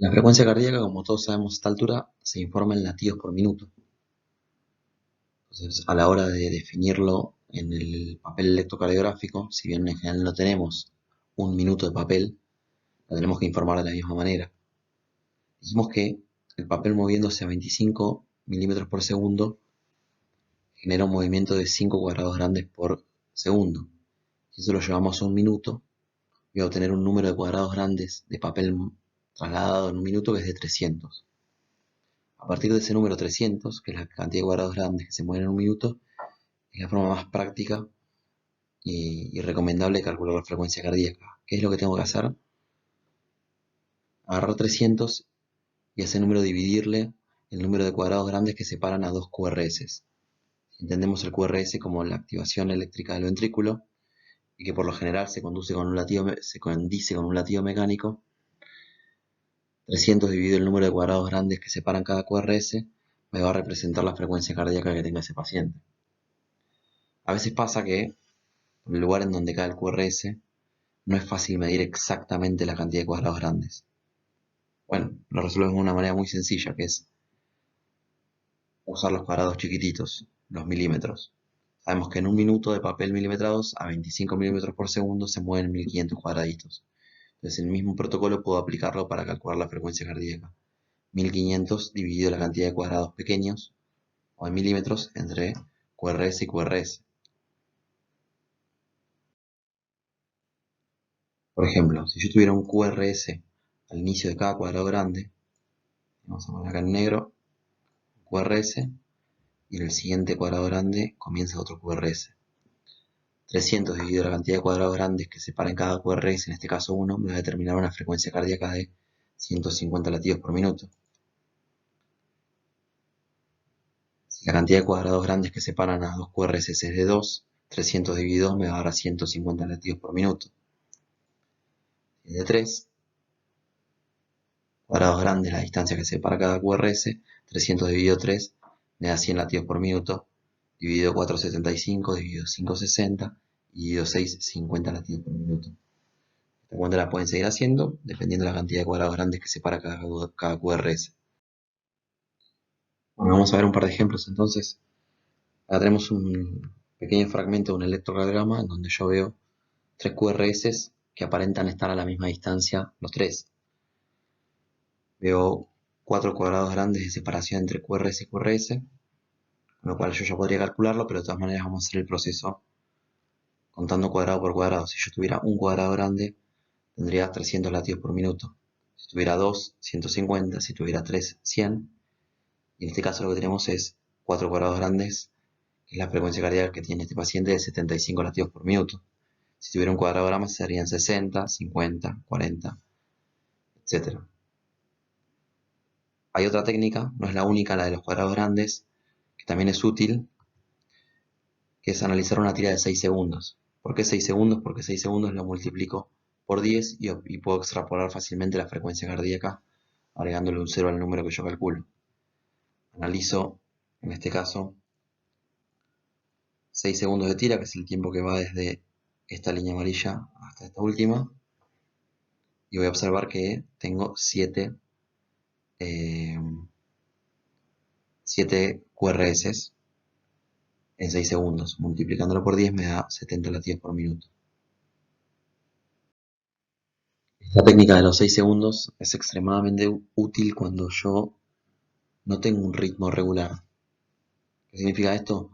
La frecuencia cardíaca, como todos sabemos a esta altura, se informa en latidos por minuto. Entonces, a la hora de definirlo en el papel electrocardiográfico, si bien en general no tenemos un minuto de papel, lo tenemos que informar de la misma manera. Dijimos que el papel moviéndose a 25 milímetros por segundo genera un movimiento de 5 cuadrados grandes por segundo. Si eso lo llevamos a un minuto, voy a obtener un número de cuadrados grandes de papel trasladado en un minuto que es de 300. A partir de ese número 300, que es la cantidad de cuadrados grandes que se mueven en un minuto, es la forma más práctica y recomendable de calcular la frecuencia cardíaca. ¿Qué es lo que tengo que hacer? Agarrar 300 y a ese número dividirle el número de cuadrados grandes que separan a dos QRS. Entendemos el QRS como la activación eléctrica del ventrículo y que por lo general se condice con un latido mecánico. 300 dividido el número de cuadrados grandes que separan cada QRS me va a representar la frecuencia cardíaca que tenga ese paciente. A veces pasa que en el lugar en donde cae el QRS no es fácil medir exactamente la cantidad de cuadrados grandes. Bueno, lo resolvemos de una manera muy sencilla, que es usar los cuadrados chiquititos, los milímetros. Sabemos que en un minuto de papel milimetrados a 25 milímetros por segundo se mueven 1500 cuadraditos. Entonces el mismo protocolo puedo aplicarlo para calcular la frecuencia cardíaca. 1500 dividido la cantidad de cuadrados pequeños, o de milímetros, entre QRS y QRS. Por ejemplo, si yo tuviera un QRS al inicio de cada cuadrado grande, vamos a poner acá en negro, QRS, y en el siguiente cuadrado grande comienza otro QRS. 300 dividido la cantidad de cuadrados grandes que separan cada QRS, en este caso 1, me va a determinar una frecuencia cardíaca de 150 latidos por minuto. Si la cantidad de cuadrados grandes que separan a dos QRS es de 2, 300 dividido 2 me va a dar a 150 latidos por minuto. Si es de 3 cuadrados grandes la distancia que separa cada QRS, 300 dividido 3 me da 100 latidos por minuto, dividido 475, dividido 560, y dividido 6, 50 latidos por minuto. Esta cuenta la pueden seguir haciendo dependiendo de la cantidad de cuadrados grandes que separa cada QRS. Bueno, vamos a ver un par de ejemplos entonces. Acá tenemos un pequeño fragmento de un electrocardiograma en donde yo veo tres QRS que aparentan estar a la misma distancia los tres. Veo 4 cuadrados grandes de separación entre QRS y QRS, con lo cual yo ya podría calcularlo, pero de todas maneras vamos a hacer el proceso contando cuadrado por cuadrado. Si yo tuviera un cuadrado grande, tendría 300 latidos por minuto. Si tuviera 2, 150. Si tuviera 3, 100. Y en este caso lo que tenemos es 4 cuadrados grandes, que es la frecuencia cardíaca que tiene este paciente de 75 latidos por minuto. Si tuviera un cuadradograma serían 60, 50, 40, etc. Hay otra técnica, no es la única, la de los cuadrados grandes, que también es útil, que es analizar una tira de 6 segundos. ¿Por qué 6 segundos? Porque 6 segundos lo multiplico por 10 y puedo extrapolar fácilmente la frecuencia cardíaca agregándole un 0 al número que yo calculo. Analizo, en este caso, 6 segundos de tira, que es el tiempo que va desde esta línea amarilla hasta esta última, y voy a observar que tengo 7 QRS en 6 segundos. Multiplicándolo por 10 me da 70 latidos por minuto. Esta técnica de los 6 segundos es extremadamente útil cuando yo no tengo un ritmo regular. ¿Qué significa esto?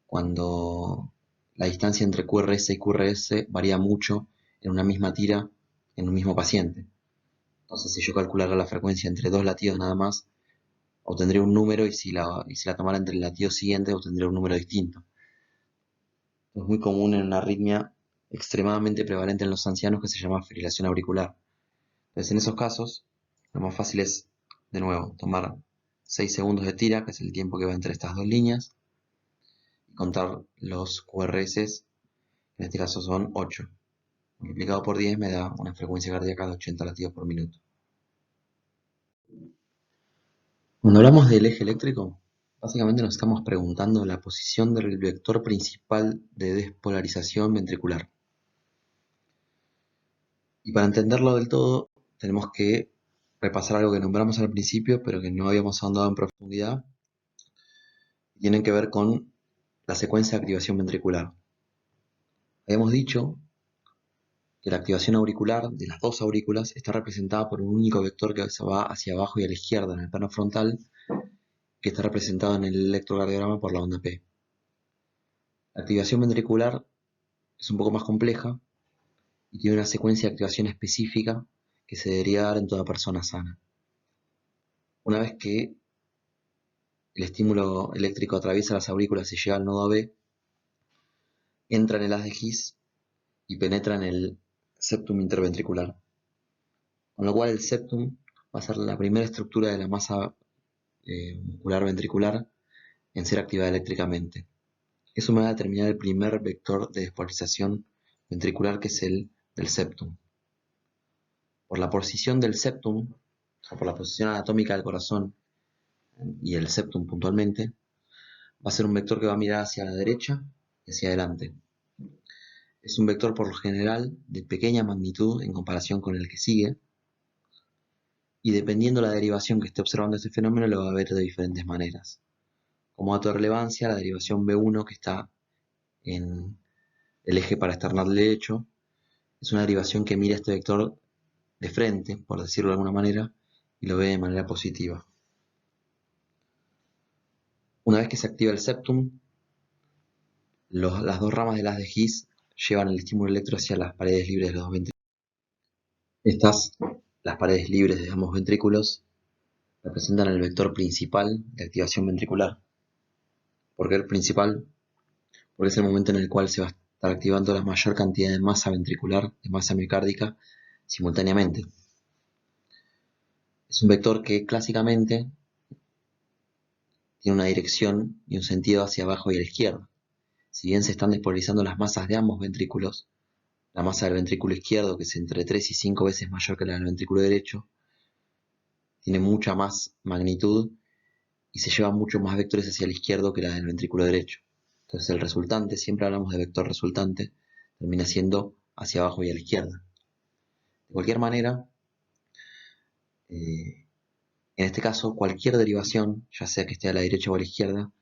Cuando la distancia entre QRS y QRS varía mucho en una misma tira, en un mismo paciente. Entonces, si yo calculara la frecuencia entre dos latidos nada más, obtendría un número, y si la tomara entre el latido siguiente, obtendría un número distinto. Es muy común en una arritmia extremadamente prevalente en los ancianos que se llama fibrilación auricular. Entonces, en esos casos, lo más fácil es, de nuevo, tomar 6 segundos de tira, que es el tiempo que va entre estas dos líneas, y contar los QRS, en este caso son 8. Multiplicado por 10 me da una frecuencia cardíaca de 80 latidos por minuto. Cuando hablamos del eje eléctrico, básicamente nos estamos preguntando la posición del vector principal de despolarización ventricular. Y para entenderlo del todo, tenemos que repasar algo que nombramos al principio, pero que no habíamos ahondado en profundidad. Tienen que ver con la secuencia de activación ventricular. Habíamos dicho que la activación auricular de las dos aurículas está representada por un único vector que se va hacia abajo y a la izquierda en el plano frontal, que está representado en el electrocardiograma por la onda P. La activación ventricular es un poco más compleja y tiene una secuencia de activación específica que se debería dar en toda persona sana. Una vez que el estímulo eléctrico atraviesa las aurículas y llega al nodo B, entra en el haz de His y penetra en el septum interventricular. Con lo cual el septum va a ser la primera estructura de la masa muscular ventricular en ser activada eléctricamente. Eso me va a determinar el primer vector de despolarización ventricular, que es el del septum. Por la posición del septum, o por la posición anatómica del corazón y el septum puntualmente, va a ser un vector que va a mirar hacia la derecha y hacia adelante. Es un vector por lo general de pequeña magnitud en comparación con el que sigue, y dependiendo la derivación que esté observando este fenómeno lo va a ver de diferentes maneras. Como dato de relevancia, la derivación B1, que está en el eje parasternal derecho, es una derivación que mira este vector de frente, por decirlo de alguna manera, y lo ve de manera positiva. Una vez que se activa el septum, las dos ramas del haz de His llevan el estímulo eléctrico hacia las paredes libres de los dos ventrículos. Estas, las paredes libres de ambos ventrículos, representan el vector principal de activación ventricular. ¿Por qué el principal? Porque es el momento en el cual se va a estar activando la mayor cantidad de masa ventricular, de masa miocárdica, simultáneamente. Es un vector que clásicamente tiene una dirección y un sentido hacia abajo y a la izquierda. Si bien se están despolarizando las masas de ambos ventrículos, la masa del ventrículo izquierdo, que es entre 3 y 5 veces mayor que la del ventrículo derecho, tiene mucha más magnitud y se lleva muchos más vectores hacia el izquierdo que la del ventrículo derecho. Entonces el resultante, siempre hablamos de vector resultante, termina siendo hacia abajo y a la izquierda. De cualquier manera, en este caso, cualquier derivación, ya sea que esté a la derecha o a la izquierda,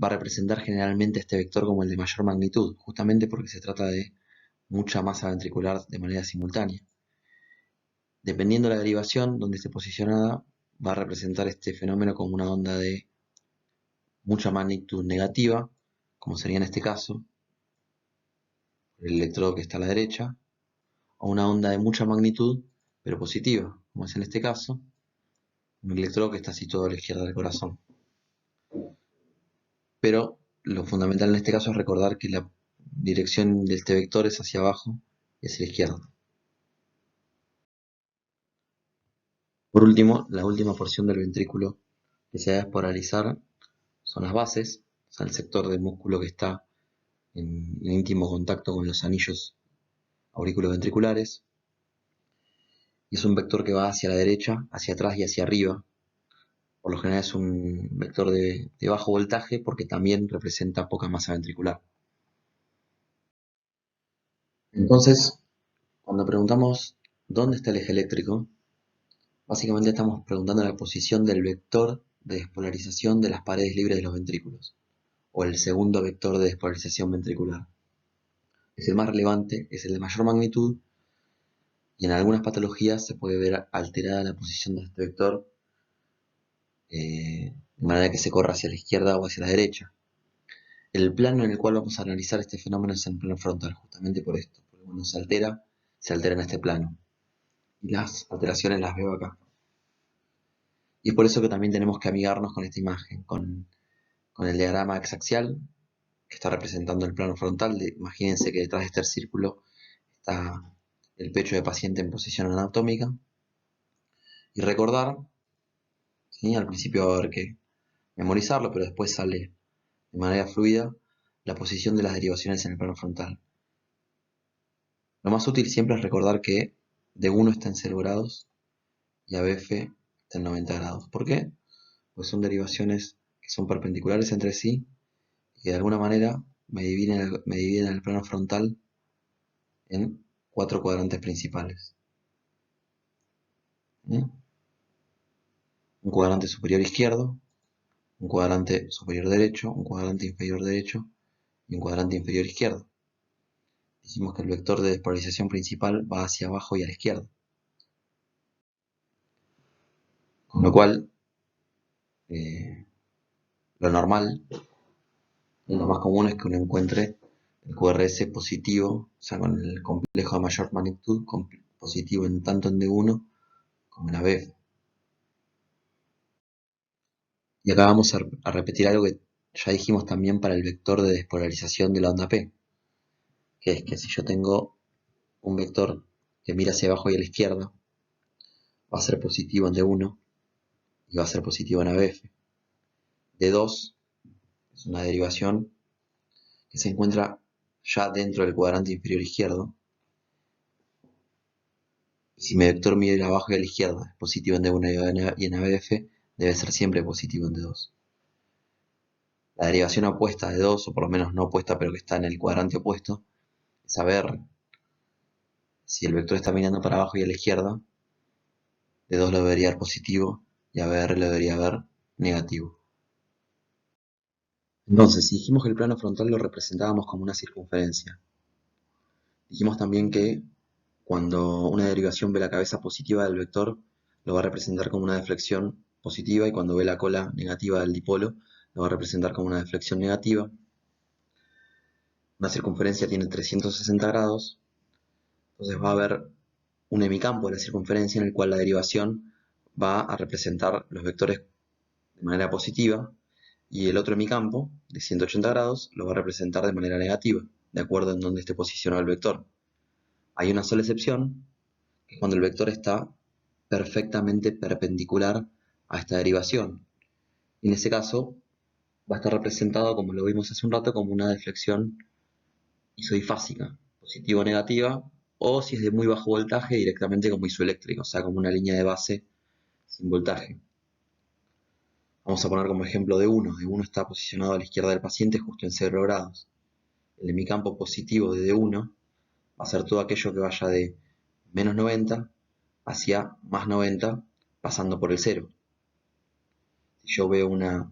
va a representar generalmente este vector como el de mayor magnitud, justamente porque se trata de mucha masa ventricular de manera simultánea. Dependiendo de la derivación donde esté posicionada, va a representar este fenómeno como una onda de mucha magnitud negativa, como sería en este caso, el electrodo que está a la derecha, o una onda de mucha magnitud, pero positiva, como es en este caso, un electrodo que está situado a la izquierda del corazón. Pero lo fundamental en este caso es recordar que la dirección de este vector es hacia abajo y hacia la izquierda. Por último, la última porción del ventrículo que se va a despolarizar son las bases, o sea, el sector del músculo que está en íntimo contacto con los anillos auriculoventriculares, y es un vector que va hacia la derecha, hacia atrás y hacia arriba. Por lo general es un vector de bajo voltaje porque también representa poca masa ventricular. Entonces, cuando preguntamos dónde está el eje eléctrico, básicamente estamos preguntando la posición del vector de despolarización de las paredes libres de los ventrículos, o el segundo vector de despolarización ventricular. Es el más relevante, es el de mayor magnitud, y en algunas patologías se puede ver alterada la posición de este vector, de manera que se corra hacia la izquierda o hacia la derecha. El plano en el cual vamos a analizar este fenómeno es el plano frontal, justamente por esto, porque cuando se altera en este plano. Y las alteraciones las veo acá. Y es por eso que también tenemos que amigarnos con esta imagen, con el diagrama exaxial, que está representando el plano frontal. Imagínense que detrás de este círculo está el pecho de paciente en posición anatómica. Y recordar, ¿sí? Al principio va a haber que memorizarlo, pero después sale de manera fluida la posición de las derivaciones en el plano frontal. Lo más útil siempre es recordar que D1 está en 0 grados y ABF está en 90 grados. ¿Por qué? Pues son derivaciones que son perpendiculares entre sí y que de alguna manera me dividen el plano frontal en 4 cuadrantes principales. ¿Sí? cuadrante superior izquierdo, un cuadrante superior derecho, un cuadrante inferior derecho y un cuadrante inferior izquierdo. Dijimos que el vector de despolarización principal va hacia abajo y a la izquierda. Con lo cual, lo normal y lo más común es que uno encuentre el QRS positivo, o sea, con el complejo de mayor magnitud, positivo tanto en D1 como en ABF. Y acá vamos a repetir algo que ya dijimos también para el vector de despolarización de la onda P, que es que si yo tengo un vector que mira hacia abajo y a la izquierda, va a ser positivo en D1 y va a ser positivo en ABF. D2 es una derivación que se encuentra ya dentro del cuadrante inferior izquierdo. Si mi vector mide abajo y a la izquierda es positivo en D1 y en ABF, debe ser siempre positivo en D2. La derivación opuesta de 2, o por lo menos no opuesta, pero que está en el cuadrante opuesto, es saber si el vector está mirando para abajo y a la izquierda, D2 lo debería ver positivo y ABR lo debería ver negativo. Entonces, si dijimos que el plano frontal lo representábamos como una circunferencia, dijimos también que cuando una derivación ve la cabeza positiva del vector, lo va a representar como una deflexión positiva, y cuando ve la cola negativa del dipolo, lo va a representar como una deflexión negativa. Una circunferencia tiene 360 grados, entonces va a haber un hemicampo de la circunferencia en el cual la derivación va a representar los vectores de manera positiva, y el otro hemicampo de 180 grados lo va a representar de manera negativa, de acuerdo en donde esté posicionado el vector. Hay una sola excepción, que es cuando el vector está perfectamente perpendicular a esta derivación. Y en ese caso va a estar representado, como lo vimos hace un rato, como una deflexión isoifásica, positiva o negativa, o si es de muy bajo voltaje, directamente como isoeléctrica, o sea, como una línea de base sin voltaje. Vamos a poner como ejemplo D1. D1 está posicionado a la izquierda del paciente justo en 0 grados. El hemicampo positivo de D1 va a ser todo aquello que vaya de menos 90 hacia más 90, pasando por el 0. Si yo veo una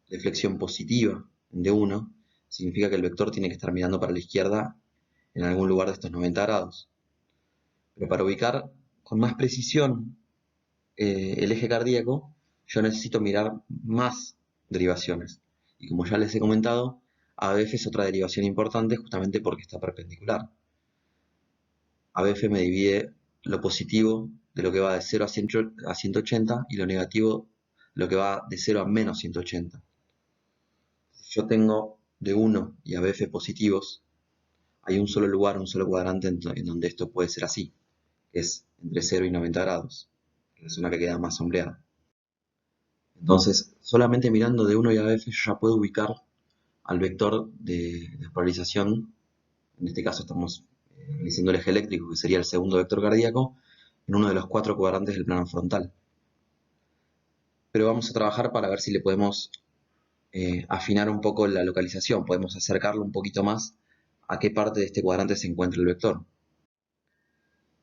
deflexión positiva en D1, significa que el vector tiene que estar mirando para la izquierda en algún lugar de estos 90 grados. Pero para ubicar con más precisión el eje cardíaco, yo necesito mirar más derivaciones. Y como ya les he comentado, ABF es otra derivación importante justamente porque está perpendicular. ABF me divide lo positivo de lo que va de 0 a 180 y lo negativo lo que va de 0 a menos 180. Si yo tengo D1 y ABF positivos, hay un solo lugar, un solo cuadrante en donde esto puede ser así, que es entre 0 y 90 grados, que es la zona que queda más sombreada. Entonces, solamente mirando D1 y ABF yo ya puedo ubicar al vector de despolarización. En este caso estamos analizando el eje eléctrico, que sería el segundo vector cardíaco, en uno de los 4 cuadrantes del plano frontal. Pero vamos a trabajar para ver si le podemos afinar un poco la localización, podemos acercarlo un poquito más a qué parte de este cuadrante se encuentra el vector.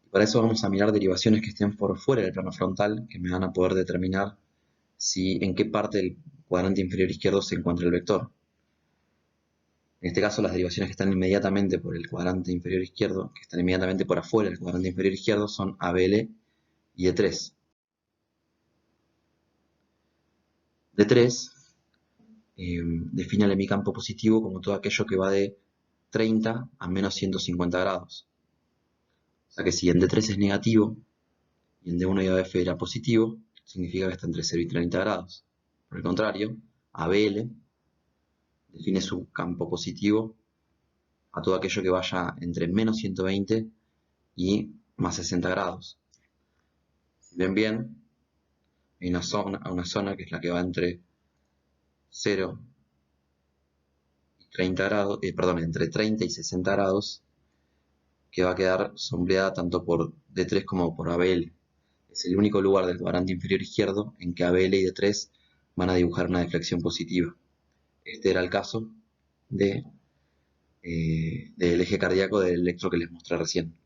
Y para eso vamos a mirar derivaciones que estén por fuera del plano frontal, que me van a poder determinar en qué parte del cuadrante inferior izquierdo se encuentra el vector. En este caso, las derivaciones que están inmediatamente por el cuadrante inferior izquierdo, que están inmediatamente por afuera del cuadrante inferior izquierdo, son ABL y D3. D3 define el hemicampo positivo como todo aquello que va de 30 a menos 150 grados. O sea que si en D3 es negativo y en D1 y ABF era positivo, significa que está entre 0 y 30 grados. Por el contrario, ABL define su campo positivo a todo aquello que vaya entre menos 120 y más 60 grados. Si ven bien, hay una zona que es la que va entre 0 y 30 grados, entre 30 y 60 grados, que va a quedar sombreada tanto por D3 como por ABL. Es el único lugar del cuadrante inferior izquierdo en que ABL y D3 van a dibujar una deflexión positiva. Este era el caso del eje cardíaco del electro que les mostré recién.